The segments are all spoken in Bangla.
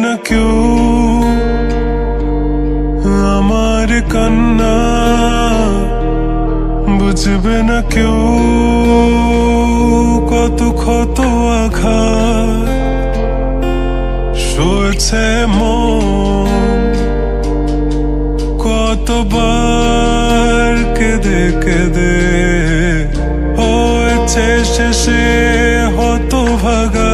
না কেউ আমার কান্না, বুঝবে না কেউ কত ক্ষত আঘাত সয়েছে মন, কতবার কেঁদে কেঁদে হয়েছে শেষে হতভাগা।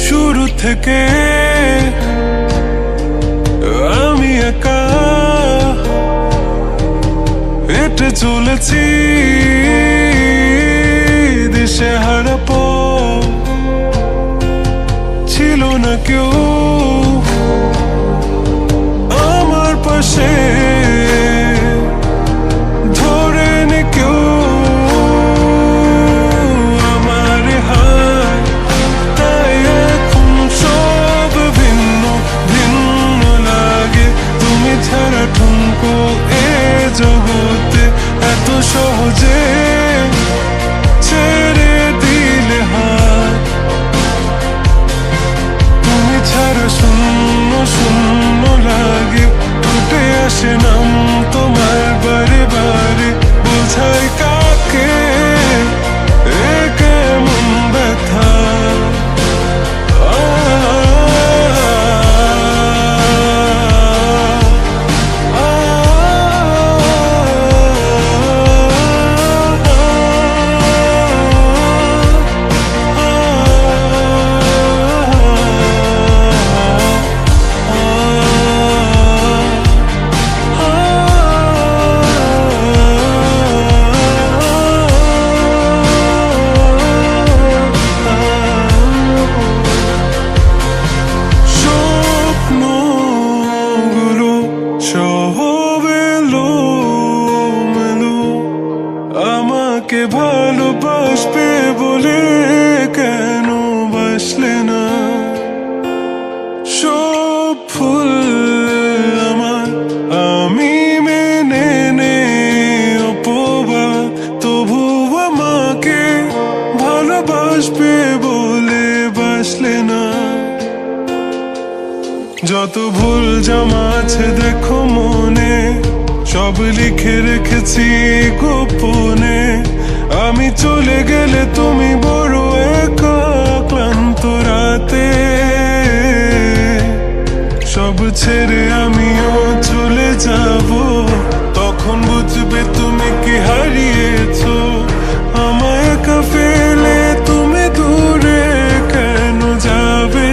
শুরু থেকে আমি একা হেঁটে চলেছি দিশেহারা পথ, ছিল না কেউ আমার পাশে, ধরে নে কেউ আমার হাত। তাই এখন সব ভিন্ন ভিন্ন লাগে, তুমি ছাড়া ঠুনকো এ জগতে এত সহজে ছেড়ে দিলে হাত। তুমি ছাড়া শূন্য শূন্য লাগে, উঠে আসে নাম তোমার বারে বারে, বোঝাই কাকে এ কেমন ব্যথা। আমাকে ভালোবাসবে বলে কেন বাসলে না? সব ফুল আমার আমি মেনে নে অপবাদ, তবু আমাকে ভালোবাসবে বলে বাসলে না। যত ভুল জমা আছে দেখো মনে, সব লিখে রেখেছি গোপনে। আমি চলে গেলে তুমি বড় একা ক্লান্ত রাতে, সব ছেড়ে আমিও চলে যাব, তখন বুঝবে তুমি কি হারিয়েছো। আমায় একা ফেলে তুমি দূরে কেন যাবে?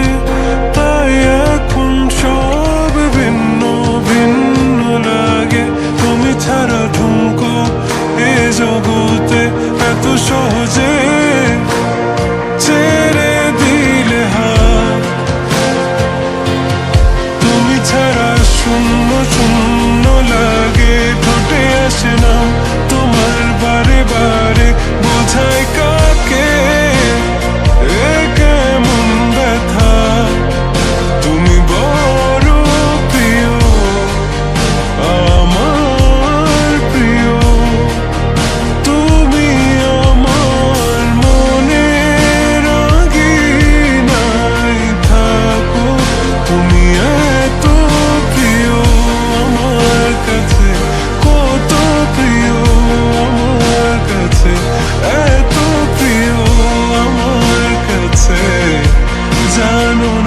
তাই এখন সব ভিন্ন ভিন্ন লাগে, তুমি ছাড়া ঠুনকো এ জগতে এত সহজে ছেড়ে দিলে হাত। তুমি ছাড়া শূন্য শূন্য লাগে, ঠোঁটে আসে না তোমার বারে বারে, বোঝাই কাকে এ কেমন ব্যথা। তুমি বড় প্রিয় আমার প্রিয়, তুমি আমার মনের আঙিনায় থাকো। তুমি এত প্রিয় আমার কাছে, কত প্রিয় আমার কাছে, এত প্রিয় আমার কাছে, জানো না।